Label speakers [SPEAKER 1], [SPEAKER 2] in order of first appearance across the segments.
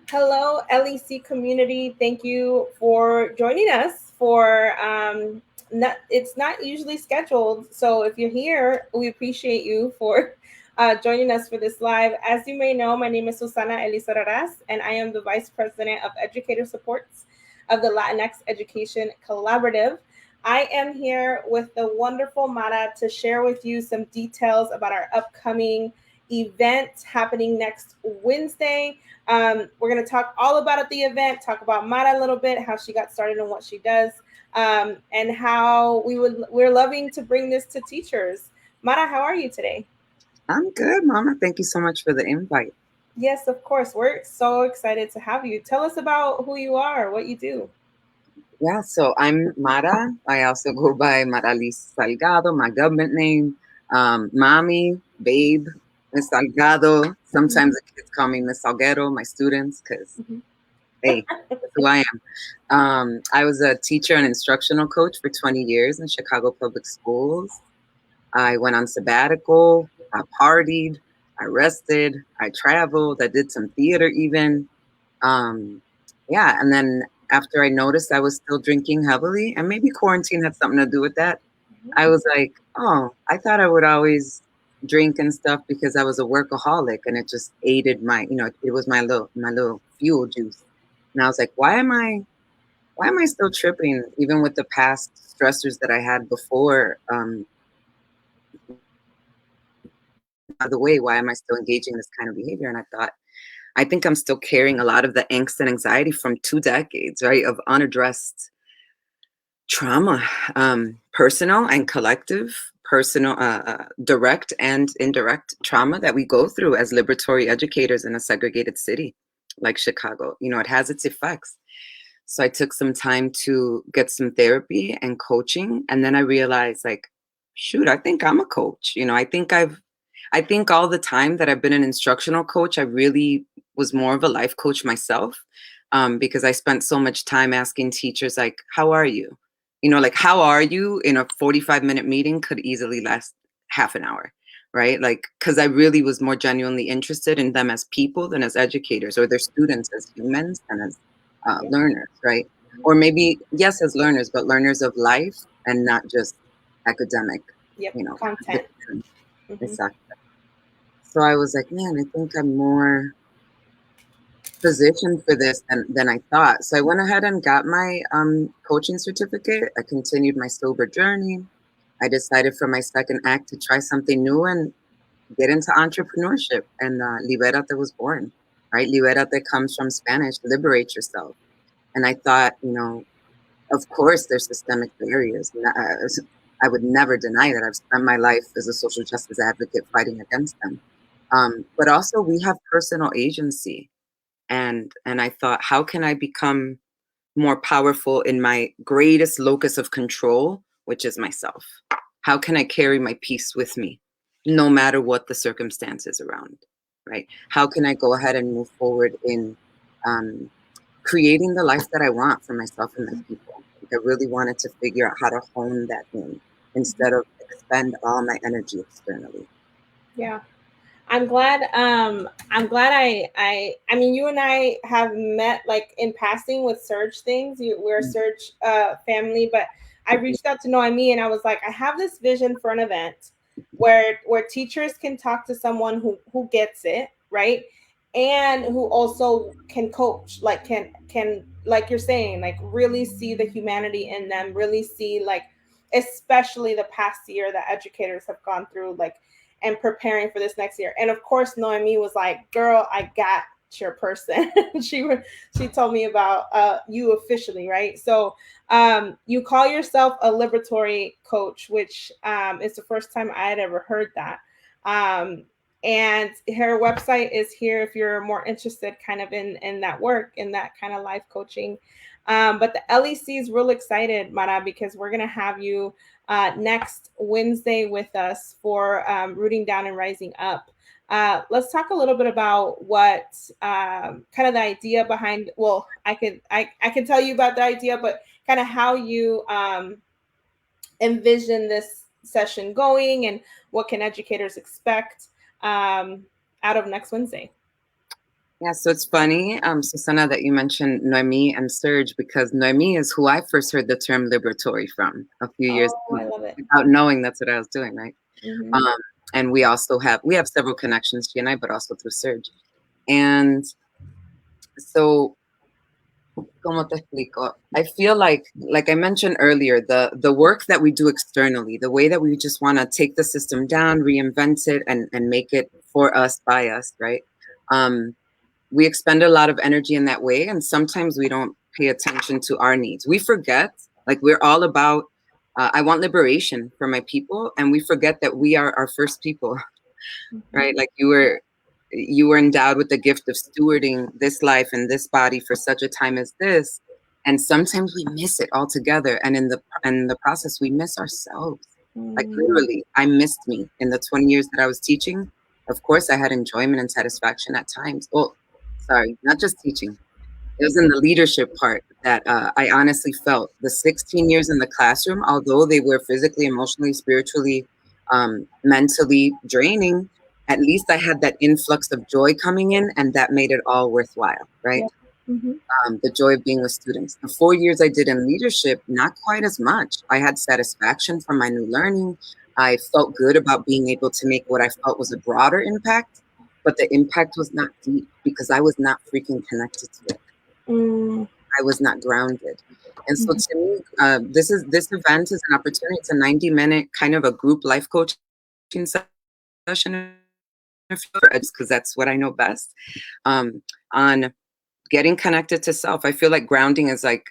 [SPEAKER 1] Hello, LEC community. Thank you for joining us for it's not usually scheduled. So if you're here, we appreciate you for joining us for this live. As you may know, my name is Susana Elizarraz, and I am the Vice President of Educator Supports of the Latinx Education Collaborative. I am here with the wonderful Mara to share with you some details about our upcoming event happening next Wednesday. We're going to talk all about the event, talk about Mara a little bit, how she got started and what she does, and how we're loving to bring this to teachers. Mara, how are you today?
[SPEAKER 2] I'm good, Mama. Thank you so much for the invite.
[SPEAKER 1] Yes, of course. We're so excited to have you. Tell us about who you are, what you do.
[SPEAKER 2] Yeah, so I'm Mara. I also go by Maraliz Salgado, my government name. Mommy, babe, Miss Salgado. Sometimes the kids call me Miss Salgado, my students, because,
[SPEAKER 1] Mhm.
[SPEAKER 2] hey, that's who I am. I was a teacher and instructional coach for 20 years in Chicago Public Schools. I went on sabbatical. I partied. I rested. I traveled. I did some theater even. Um, yeah, and then after I noticed I was still drinking heavily, and maybe quarantine had something to do with that, I was like, oh, I thought I would always drink and stuff because I was a workaholic, and it just aided it was my little fuel juice. And I was like, why am I still tripping even with the past stressors that I had before? By the way, why am I still engaging in this kind of behavior? And I thought, I think I'm still carrying a lot of the angst and anxiety from 2 decades, right, of unaddressed trauma, personal and collective, personal, direct and indirect trauma that we go through as liberatory educators in a segregated city like Chicago. It has its effects. So I took some time to get some therapy and coaching, and then I realized, like, shoot, I think I'm a coach. I think all the time that I've been an instructional coach, I really was more of a life coach myself, because I spent so much time asking teachers, like, how are you? Like, how are you in a 45-minute meeting could easily last half an hour, right? Like, because I really was more genuinely interested in them as people than as educators, or their students as humans and as
[SPEAKER 1] Yep.
[SPEAKER 2] learners, right? Or maybe, yes, as learners, but learners of life and not just academic,
[SPEAKER 1] Yep.
[SPEAKER 2] you know,
[SPEAKER 1] Content.
[SPEAKER 2] discipline.
[SPEAKER 1] Hmm.
[SPEAKER 2] Exactly. So I was like, man, I think I'm more positioned for this than I thought. So I went ahead and got my coaching certificate. I continued my sober journey. I decided for my second act to try something new and get into entrepreneurship. And Liberate was born, right? Liberate comes from Spanish, liberate yourself. And I thought, of course, there's systemic barriers. I would never deny that. I've spent my life as a social justice advocate fighting against them. But also, we have personal agency, and I thought, how can I become more powerful in my greatest locus of control, which is myself? How can I carry my peace with me, no matter what the circumstances around? Right? How can I go ahead and move forward in um, creating the life that I want for myself and my people? Like, I really wanted to figure out how to hone that in instead of expend all my energy externally.
[SPEAKER 1] Yeah. I'm glad I mean you and I have met like in passing with Surge things. We're a Surge family, but I reached out to Noemi and I was like, I have this vision for an event where teachers can talk to someone who gets it, right? And who also can coach, like can like you're saying, like really see the humanity in them, really see like especially the past year that educators have gone through, like and preparing for this next year. And of course, Noemi was like, "Girl, I got your person." She told me about you officially, right? So you call yourself a liberatory coach, which is the first time I had ever heard that. Um, and her website is here if you're more interested, kind of in that work, in that kind of life coaching. But the LEC is real excited, Mara, because we're gonna have you next Wednesday with us for Rooting Down and Rising Up. Let's talk a little bit about what kind of the idea behind. Well, I can tell you about the idea, but kind of how you envision this session going and what can educators expect out of next Wednesday.
[SPEAKER 2] Yeah, so it's funny, Susanna, that you mentioned Noemi and Serge, because Noemi is who I first heard the term liberatory from a few years
[SPEAKER 1] Oh, I
[SPEAKER 2] ago,
[SPEAKER 1] love it.
[SPEAKER 2] without knowing that's what I was doing, right?
[SPEAKER 1] Mm-hmm.
[SPEAKER 2] Um, and we have several connections, she and I, but also through Serge. And so, como te explico? I feel like I mentioned earlier, the work that we do externally, the way that we just want to take the system down, reinvent it, and make it for us, by us, right? Um, we expend a lot of energy in that way, and sometimes we don't pay attention to our needs. We forget, like we're all about, I want liberation for my people, and we forget that we are our first people.
[SPEAKER 1] Mm-hmm.
[SPEAKER 2] Right? Like you were endowed with the gift of stewarding this life and this body for such a time as this, and sometimes we miss it altogether, and in the process we miss ourselves. Like
[SPEAKER 1] Mm-hmm.
[SPEAKER 2] literally, I missed me in the 20 years that I was teaching. Of course I had enjoyment and satisfaction at times. Well, sorry, not just teaching. It was in the leadership part that I honestly felt the 16 years in the classroom, although they were physically, emotionally, spiritually, mentally draining, at least I had that influx of joy coming in, and that made it all worthwhile, right?
[SPEAKER 1] Yeah. Mm-hmm.
[SPEAKER 2] The joy of being with students. The 4 years I did in leadership, not quite as much. I had satisfaction from my new learning. I felt good about being able to make what I felt was a broader impact, but the impact was not deep because I was not freaking connected to it.
[SPEAKER 1] Mm-hmm.
[SPEAKER 2] I was not grounded. And so to me, this event is an opportunity. It's a 90-minute kind of a group life coaching session, because that's what I know best. On getting connected to self. I feel like grounding is like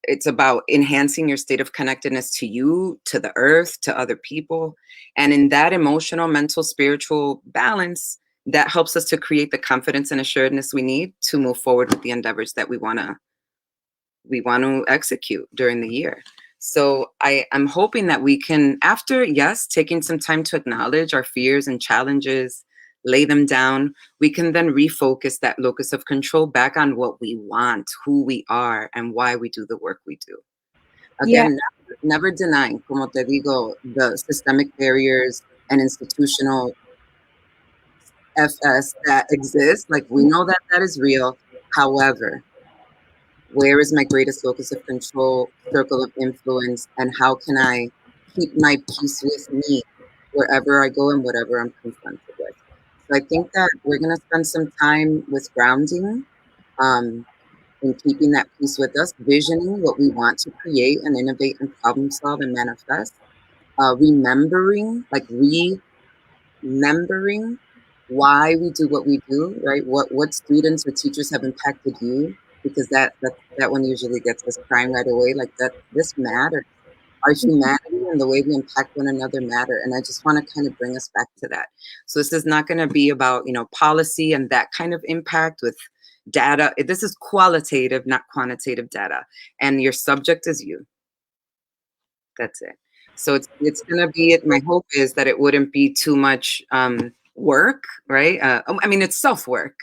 [SPEAKER 2] it's about enhancing your state of connectedness to you, to the earth, to other people, and in that emotional, mental, spiritual balance, that helps us to create the confidence and assuredness we need to move forward with the endeavors that we want to execute during the year. So I'm hoping that we can, after, yes, taking some time to acknowledge our fears and challenges, lay them down, we can then refocus that locus of control back on what we want, who we are, and why we do the work we do.
[SPEAKER 1] Yeah.
[SPEAKER 2] Again, never denying, como te digo, the systemic barriers and institutional FS that exist. Like we know that that is real. However, where is my greatest locus of control, circle of influence, and how can I keep my peace with me wherever I go and whatever I'm confronted with? So I think that we're going to spend some time with grounding, um, and keeping that peace with us, visioning what we want to create and innovate and problem solve and manifest, remembering, like remembering why we do what we do, right? What students or teachers have impacted you, because that one usually gets us crying right away. Like that, this matters. Our humanity and the way we impact one another matter. And I just want to kind of bring us back to that. So this is not going to be about, policy and that kind of impact with data. This is qualitative, not quantitative data. And your subject is you. That's it. So it's gonna be it. My hope is that it wouldn't be too much work, right? I mean, it's self work,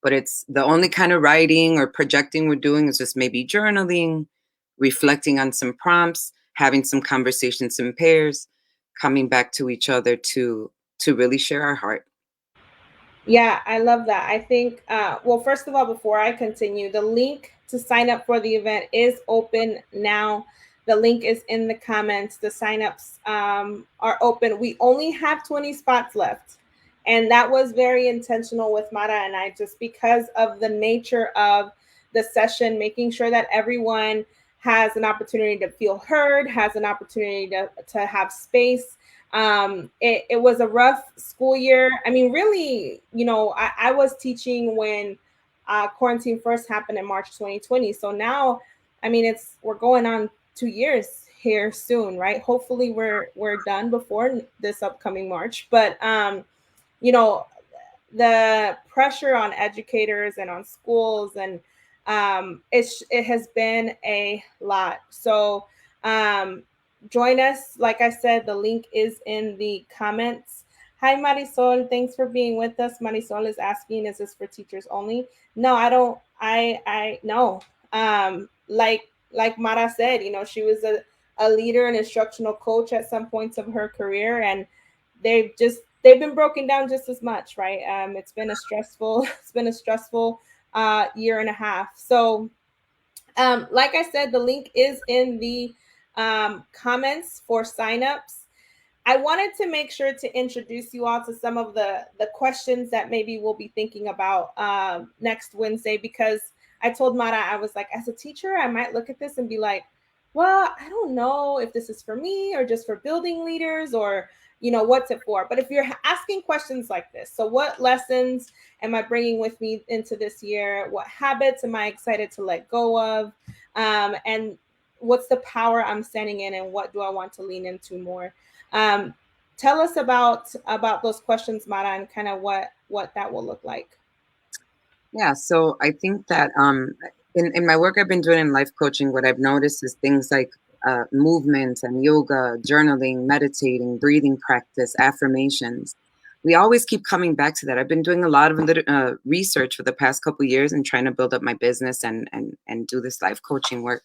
[SPEAKER 2] but it's the only kind of writing or projecting we're doing is just maybe journaling, reflecting on some prompts, having some conversations in pairs, coming back to each other to really share our heart.
[SPEAKER 1] Yeah, I love that. I think, well, first of all, before I continue, the link to sign up for the event is open now. The link is in the comments. The signups are open. We only have 20 spots left. And that was very intentional with Mara and I, just because of the nature of the session, making sure that everyone has an opportunity to feel heard, has an opportunity to have space. It was a rough school year. I mean, really, I was teaching when quarantine first happened in March 2020. So now, I mean, we're going on 2 years here soon, right? Hopefully we're done before this upcoming March. But you know, the pressure on educators and on schools, and it has been a lot. So join us. Like I said, the link is in the comments. Hi Marisol, thanks for being with us. Marisol is asking, is this for teachers only? No, I don't. I no. Like Mara said, she was a leader and instructional coach at some points of her career, and they they've been broken down just as much, right? It's been a stressful, it's been a stressful year and a half. So, like I said, the link is in the comments for signups. I wanted to make sure to introduce you all to some of the questions that maybe we'll be thinking about next Wednesday, because I told Mara, I was like, as a teacher, I might look at this and be like, well, I don't know if this is for me or just for building leaders, or, you know, what's it for? But if you're asking questions like this, so what lessons am I bringing with me into this year? What habits am I excited to let go of? And what's the power I'm standing in, and what do I want to lean into more? Um, Tell us about those questions, Mara, and kind of what that will look like.
[SPEAKER 2] Yeah, so I think that in my work I've been doing in life coaching, what I've noticed is things like movement and yoga, journaling, meditating, breathing practice, affirmations. We always keep coming back to that. I've been doing a lot of research for the past couple of years and trying to build up my business and do this life coaching work.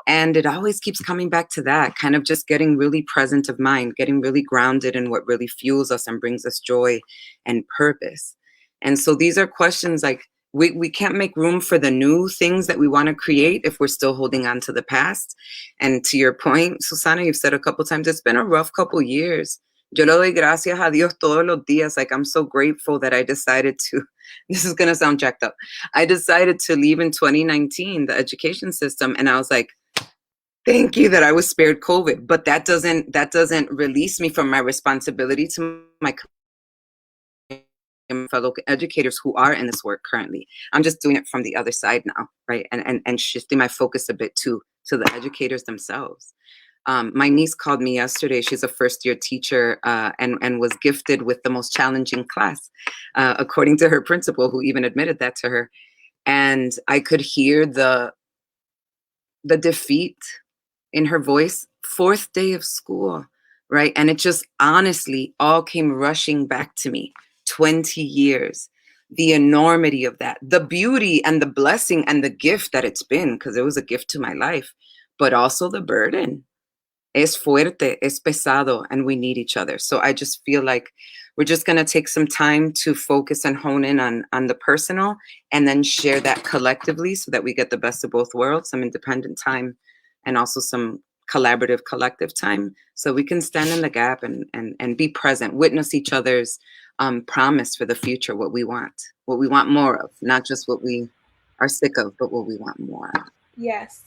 [SPEAKER 2] And it always keeps coming back to that, kind of just getting really present of mind, getting really grounded in what really fuels us and brings us joy and purpose. And so these are questions like, we can't make room for the new things that we want to create if we're still holding on to the past. And to your point, Susana, you've said a couple times, it's been a rough couple years. Yo le doy gracias a Dios todos los días. Like, I'm so grateful that I decided to, this is going to sound jacked up. I decided to leave in 2019, the education system. And I was like, thank you that I was spared COVID, but that doesn't release me from my responsibility to my fellow educators who are in this work currently. I'm just doing it from the other side now, right? And shifting my focus a bit to the educators themselves. My niece called me yesterday. She's a first-year teacher and was gifted with the most challenging class, according to her principal, who even admitted that to her. And I could hear the defeat in her voice. Fourth day of school, right? And it just honestly all came rushing back to me. 20 years, the enormity of that, the beauty and the blessing and the gift that it's been, because it was a gift to my life, but also the burden. Es fuerte, es pesado, and we need each other. So I just feel like we're just going to take some time to focus and hone in on the personal, and then share that collectively so that we get the best of both worlds, some independent time and also some collaborative collective time, so we can stand in the gap and be present, witness each other's promise for the future, what we want more of, not just what we are sick of, but what we want more of.
[SPEAKER 1] Yes,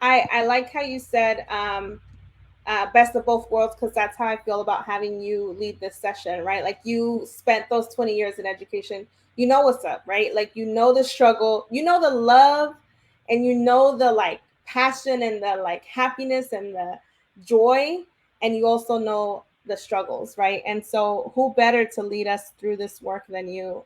[SPEAKER 1] I like how you said best of both worlds, because that's how I feel about having you lead this session, right? Like, you spent those 20 years in education, you know what's up, right? Like, you know the struggle, you know the love, and you know the like passion and the like happiness and the joy, and you also know the struggles, right? And so who better to lead us through this work than you?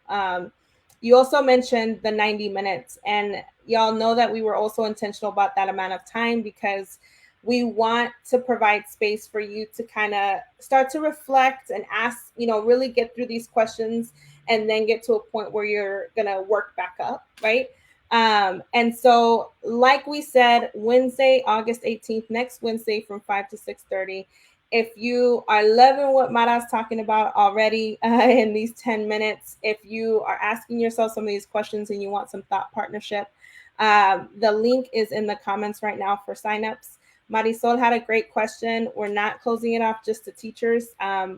[SPEAKER 1] You also mentioned the 90 minutes, and y'all know that we were also intentional about that amount of time, because we want to provide space for you to kind of start to reflect and ask, you know, really get through these questions, and then get to a point where you're going to work back up, right? And so, like we said, Wednesday, August 18th, next Wednesday from 5 to 6:30. If you are loving what Mara's talking about already in these 10 minutes, if you are asking yourself some of these questions and you want some thought partnership, the link is in the comments right now for signups. Marisol had a great question. We're not closing it off just to teachers.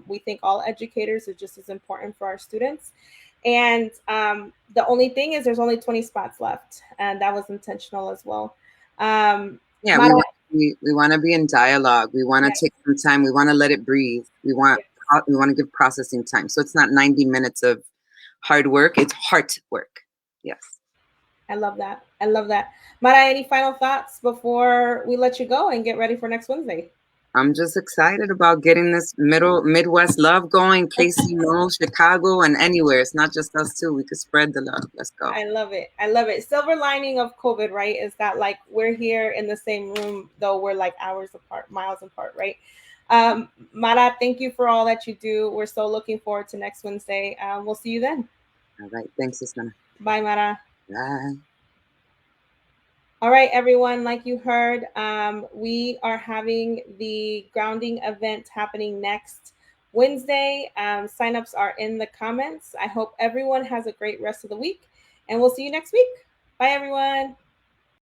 [SPEAKER 1] We think all educators are just as important for our students. And the only thing is there's only 20 spots left, and that was intentional as well.
[SPEAKER 2] Yeah,
[SPEAKER 1] Mara,
[SPEAKER 2] we want to be in dialogue. We want to
[SPEAKER 1] yes,
[SPEAKER 2] take some time. We want to let it breathe. We want to give processing time. So it's not 90 minutes of hard work. It's heart work. Yes.
[SPEAKER 1] I love that. I love that. Mara, any final thoughts before we let you go and get ready for next Wednesday?
[SPEAKER 2] I'm just excited about getting this Midwest love going. KC, Chicago, and anywhere. It's not just us two. We could spread the love. Let's go.
[SPEAKER 1] I love it. I love it. Silver lining of COVID, right, is that like we're here in the same room, though we're like hours apart, miles apart, right? Mara, thank you for all that you do. We're so looking forward to next Wednesday. We'll see you then.
[SPEAKER 2] All right. Thanks, Susana.
[SPEAKER 1] Bye, Mara.
[SPEAKER 2] Bye.
[SPEAKER 1] All right, everyone, like you heard, we are having the grounding event happening next Wednesday. Signups are in the comments. I hope everyone has a great rest of the week, and we'll see you next week. Bye, everyone.